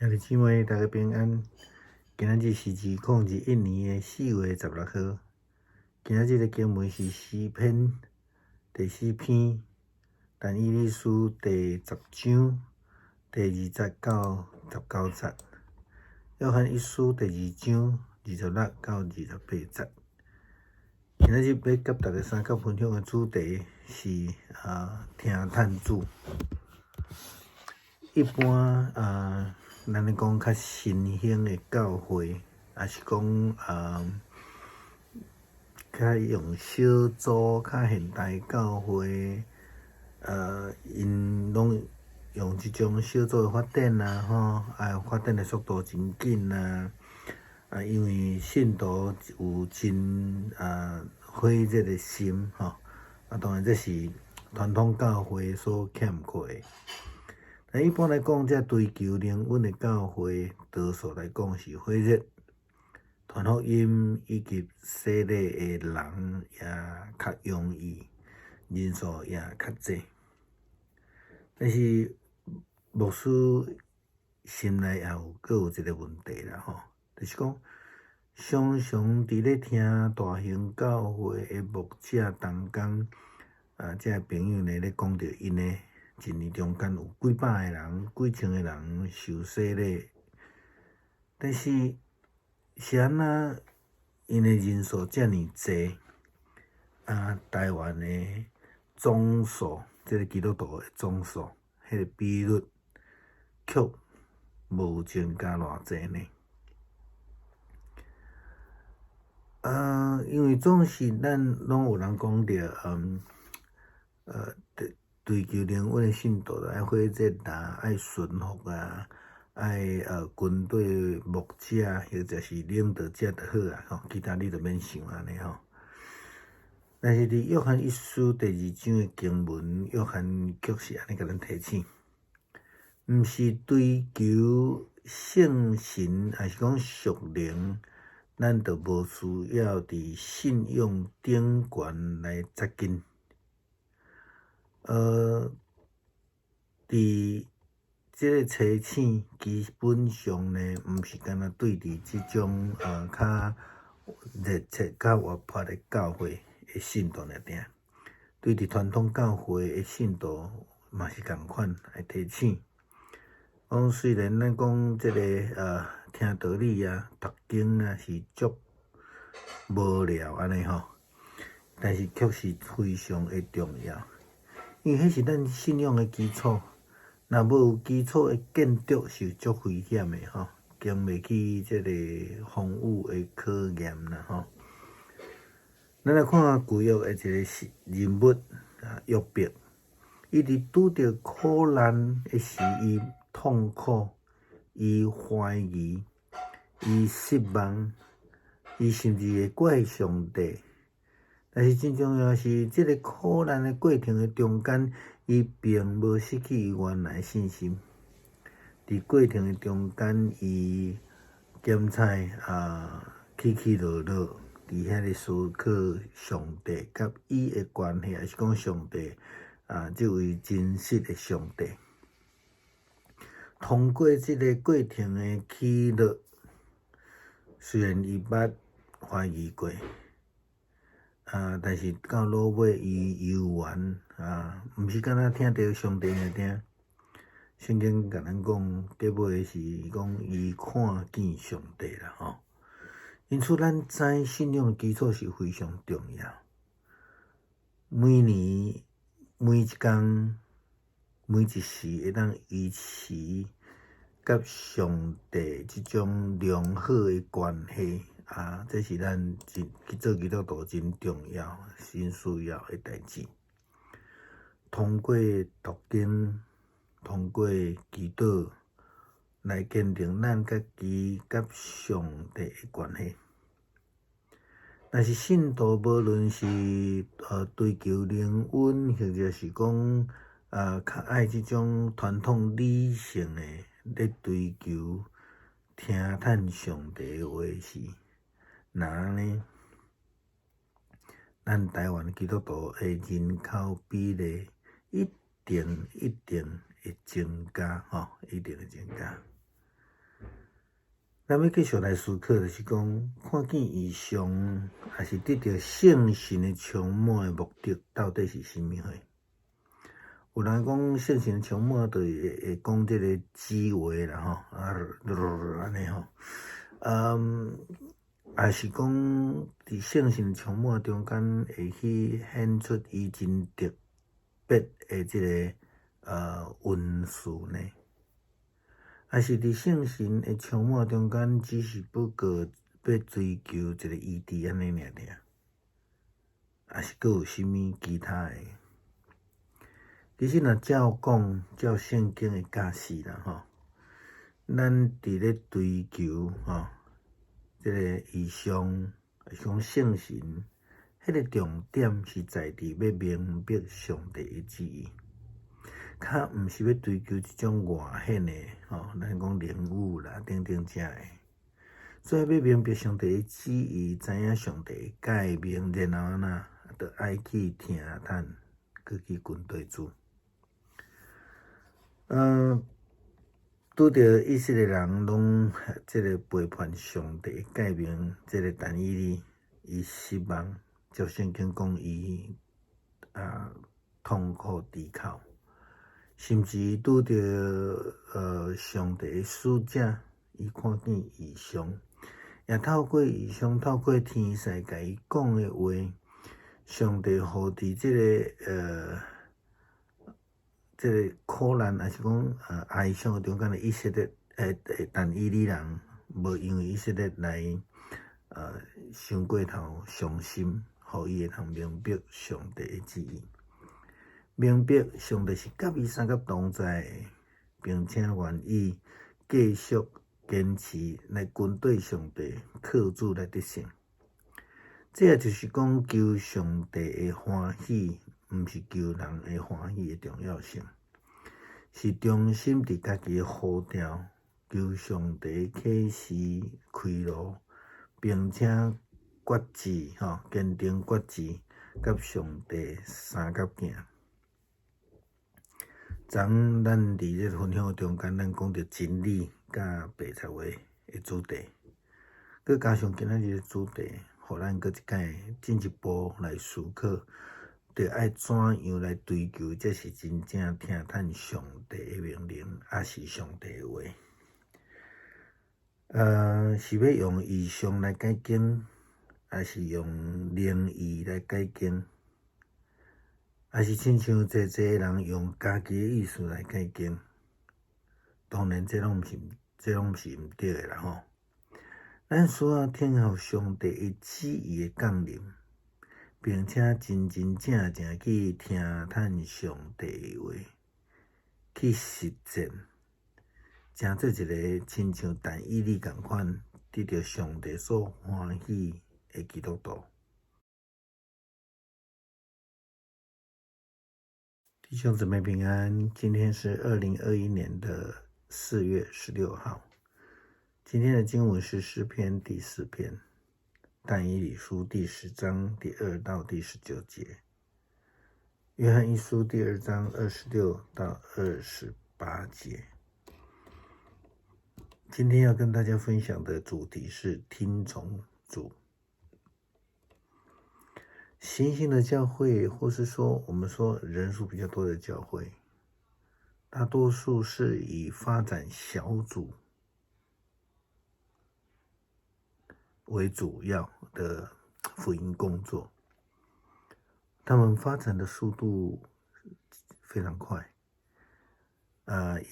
兄弟姊妹，大家平安。今仔日是2021年4月16号。今仔日的经文是诗篇第4篇，但以理书第10章第20到19节，约翰一书第2章26到28节。今仔日要甲大家三角分享的主题是听探主。一般咱咧讲较新兴的教会，也是讲较用小组、较现代教会，因拢用即种小组的发展发展的速度真紧因为信徒有真火热的心当然这是传统教会所欠缺的。一般来讲，这追求灵恩的教会，多数来讲是火热，传福音以及洗礼的人也较容易，人数也较济。但是牧师心内也有一个问题啦就是讲常常伫咧听大型教会的牧者同工这朋友呢咧讲到因呢。一年中间有几百个人、几千个人受洗礼，但是是安那因的人数遮尔济台湾的总数，即个基督徒的总数，迄个比率却无增加偌济呢？因为总是咱拢有人讲着追求灵恩的信徒爱火热爱顺服爱军队牧者或者是领导者就好其他你就免想安尼但是伫约翰一书第2章的经文，约翰却是安尼甲咱提醒，毋是追求圣神，还是讲属灵，咱就无需要伫信仰顶悬来扎根。伫即个提醒，基本上呢，毋是干那对伫即种较热切、较活泼的教会的信徒尔定，对伫传统教会的信徒嘛是共款来提醒。讲虽然咱讲即个听道理读经是足无聊安尼但是却是非常的重要。因为迄是咱信仰的基础，若无有基础的建筑是足危险的经袂起即个风雨的考验啦咱来看旧约的一个人物约伯，伊伫拄着苦难的时，伊痛苦，伊怀疑，伊失望，伊甚至会怪上帝。但是真重要是，即个苦难的过程的中间，伊并无失去伊原来的信心。伫过程的中间，伊检采起起落落，伫遐咧思考上帝甲伊的关系，还是讲上帝即位真实的上帝。通过即个过程的起落，虽然伊捌怀疑过。但是到落尾，伊游完毋是敢若听到上帝尔听。圣经甲咱讲，结尾是讲伊看见上帝啦因此，咱知信仰的基础是非常重要。每年、每一天、每一时，会当维持甲上帝即种良好的关系。这是咱去做基督徒真重要、真需要的代志。通过读经，通过祈祷，来坚定咱家己甲上帝的关系。若是信徒，无论是追求灵恩，或者是讲较爱即种传统理性的咧追求听探上帝的话是。那呢，咱台湾基督徒的人口比例一定会增加一定会增加。咱要继续来思考，就是讲看见异象，还是得到圣神的充满的目的，到底是甚物货？有人讲圣神的充满，就会讲这个智慧啦，吼，安尼吼，也是讲伫圣神的充满中间，会去显出伊真特别的这个运势呢？还是伫圣神的充满中间，只是不过要追求一个意志安尼尔尔，还是佫有啥物其他的？其实若照圣经的教示啦吼，咱伫咧追求吼，这个异象，讲圣神，迄个重点是在伫要明白上帝的旨意。较毋是要追求即种外显的吼，咱讲灵物啦，等等遮的。所以要明白上帝的旨意，知影上帝的诫命，然后呢，就爱去听探，佮去军队主。拄着以色列人拢即个背叛上帝的诫命，即个但以理伊失望，照圣经讲伊痛苦低考。甚至拄着上帝的使者，伊看见异象，也透过异象，透过天使甲伊讲的话，上帝互伫这个苦难，还是讲哀伤中间的以色列但以理人，无因为以色列来伤过头伤心，互伊会通明白上帝的旨意。明白上帝是甲伊三甲同在的，并且愿意继续坚持来军队上帝靠主来得胜。这也就是讲求上帝的欢喜，毋是求人的欢喜的重要性，是忠心伫家己的呼召，求上帝启示开路，并且决志坚定决志，甲上帝三甲行。昨咱伫这分享中间，咱讲到真理甲白话的主题，佮加上今仔日的主题，互咱佮一解进一步来思考，着爱怎样来追求，才是真正听探上帝的命令，也是上帝的话。是要用异象来解经，还是用灵意来解经？还是亲像侪人用家己的意思来解经，当然这拢毋是毋对的啦吼。咱需要听候上帝的旨意的降临，并且真正去听探上帝的话，去实践，成做一个亲像但以理共款，得到上帝所欢喜的基督徒。弟兄姊妹平安，今天是2021年的4月16号。今天的经文是诗篇第4篇，但以理书第10章第2到第19节，约翰一书第2章26到28节。今天要跟大家分享的主题是听从主。新兴的教会，或是说我们说人数比较多的教会，大多数是以发展小组为主要的福音工作，他们发展的速度非常快，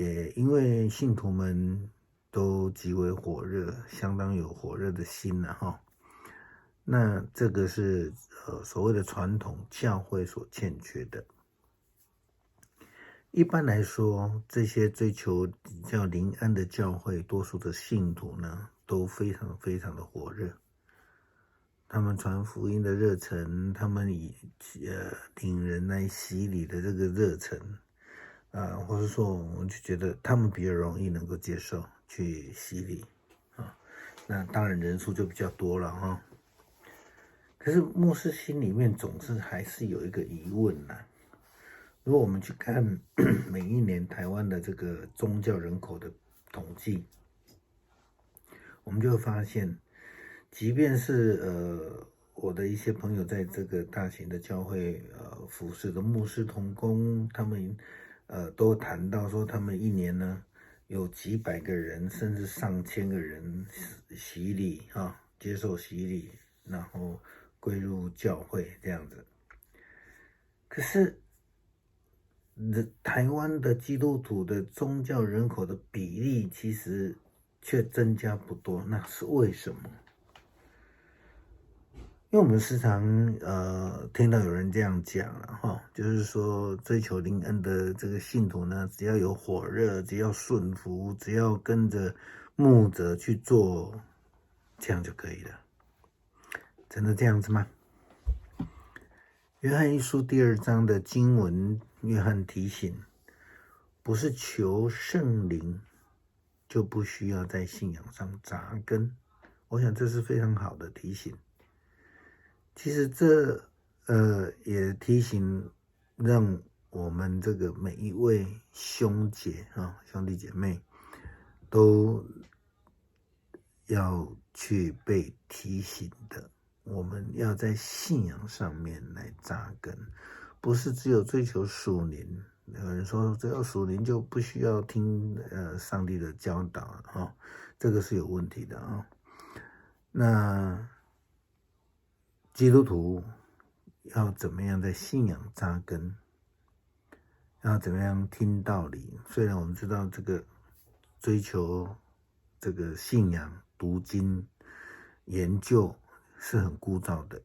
也因为信徒们都极为火热，相当有火热的心了哈。那这个是所谓的传统教会所欠缺的。一般来说，这些追求比较灵安的教会，多数的信徒呢，都非常非常的火热。他们传福音的热忱，他们以领人来洗礼的这个热忱，或者说我们就觉得他们比较容易能够接受去洗礼啊。那当然人数就比较多了哈。可是牧师心里面总是还是有一个疑问啦。如果我们去看每一年台湾的这个宗教人口的统计，我们就发现，即便是我的一些朋友在这个大型的教会服侍的牧师同工，他们都谈到说，他们一年呢有几百个人，甚至上千个人洗礼接受洗礼，然后归入教会这样子。可是台湾的基督徒的宗教人口的比例其实却增加不多，那是为什么？因为我们时常听到有人这样讲了就是说追求灵恩的这个信徒呢，只要有火热，只要顺服，只要跟着牧者去做，这样就可以了。真的这样子吗？约翰一书第2章的经文，约翰提醒，不是求圣灵，就不需要在信仰上扎根。我想这是非常好的提醒。其实这也提醒让我们这个每一位兄姐兄弟姐妹都要去被提醒的，我们要在信仰上面来扎根，不是只有追求属灵。有人说只要属灵就不需要听上帝的教导这个是有问题的那基督徒要怎么样在信仰扎根？要怎么样听道理？虽然我们知道这个追求这个信仰、读经、研究是很枯燥的，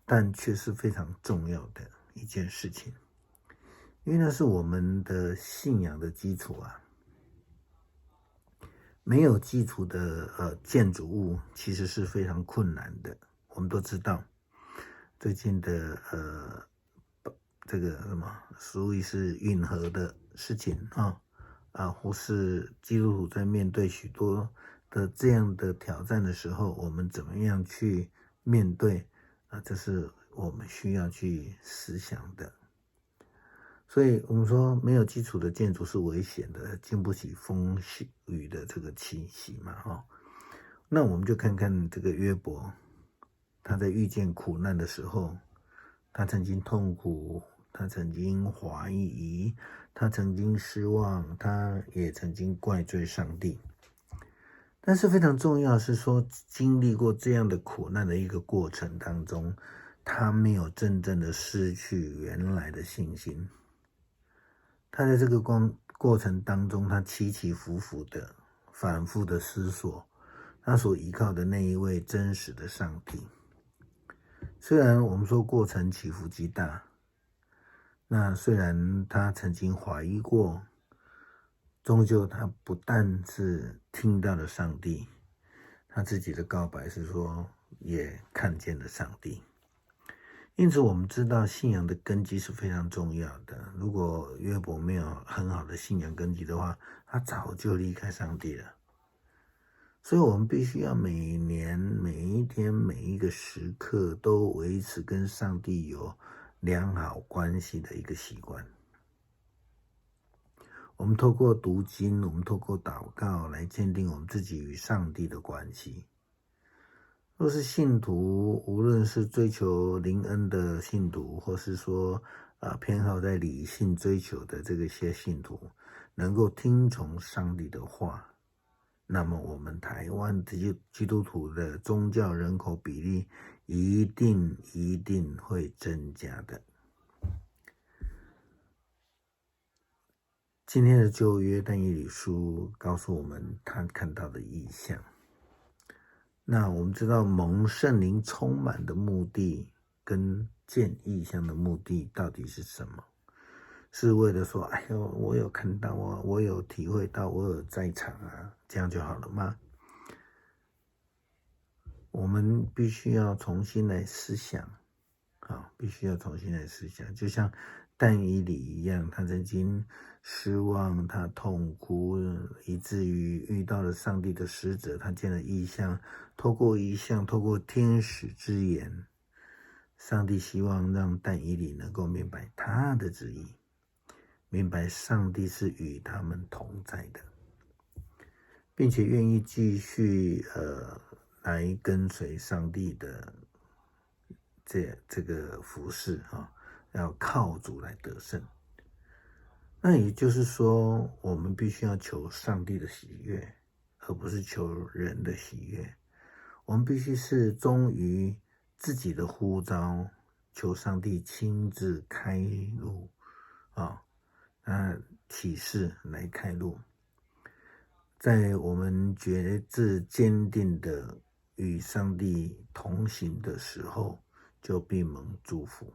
但却是非常重要的一件事情，因为那是我们的信仰的基础啊。没有基础的建筑物其实是非常困难的。我们都知道，最近的这个苏伊士运河的事情或是基督徒在面对许多的这样的挑战的时候，我们怎么样去面对这是我们需要去思想的。所以我们说没有基础的建筑是危险的，经不起风雨的这个侵袭嘛那我们就看看这个约伯，他在遇见苦难的时候，他曾经痛苦，他曾经怀疑，他曾经失望，他也曾经怪罪上帝。但是非常重要的是说，经历过这样的苦难的一个过程当中，他没有真正的失去原来的信心。他在这个过程当中，他起起伏伏的反复的思索他所依靠的那一位真实的上帝。虽然我们说过程起伏极大，那虽然他曾经怀疑过，终究他不但是听到了上帝，他自己的告白是说也看见了上帝。因此我们知道信仰的根基是非常重要的。如果约伯没有很好的信仰根基的话，他早就离开上帝了。所以我们必须要每年每一天每一个时刻都维持跟上帝有良好关系的一个习惯。我们透过读经，我们透过祷告来坚定我们自己与上帝的关系。若是信徒，无论是追求灵恩的信徒，或是说偏好在理性追求的这些信徒，能够听从上帝的话，那么我们台湾基督徒的宗教人口比例一定会增加的。今天的旧约但以理书告诉我们他看到的异象。那我们知道蒙圣灵充满的目的跟见异象的目的到底是什么？是为了说哎呦我有看到我有体会到，我有在场这样就好了吗？我们必须要重新来思想必须要重新来思想。就像但以理一样，他曾经失望，他痛哭，以至于遇到了上帝的使者，他见了异象，透过异象，透过天使之言，上帝希望让但以理能够明白他的旨意，明白上帝是与他们同在的。并且愿意继续来跟随上帝的这个服事啊，要靠主来得胜。那也就是说，我们必须要求上帝的喜悦，而不是求人的喜悦。我们必须是忠于自己的呼召，求上帝亲自开路啊，启示来开路。在我们决志坚定的与上帝同行的时候，就必蒙祝福。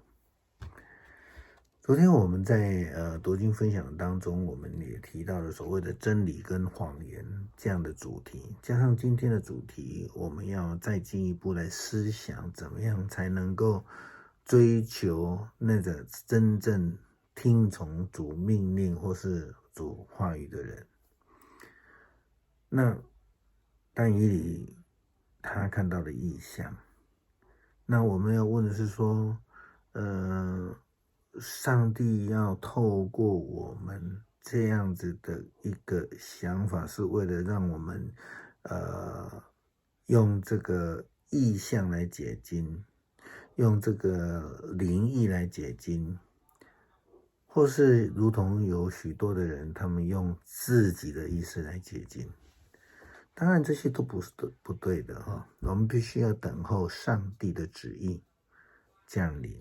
昨天我们在读经分享当中，我们也提到了所谓的真理跟谎言这样的主题，加上今天的主题，我们要再进一步来思想，怎么样才能够追求那个真正听从主命令或是主话语的人。那但以理他看到的异象，那我们要问的是说，上帝要透过我们这样子的一个想法，是为了让我们用这个意象来解经，用这个灵意来解经，或是如同有许多的人，他们用自己的意思来解经。当然这些都不对的哈，我们必须要等候上帝的旨意降临，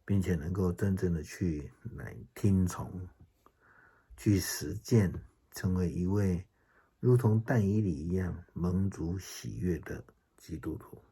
并且能够真正的去来听从，去实践，成为一位如同但以理一样蒙主喜悦的基督徒。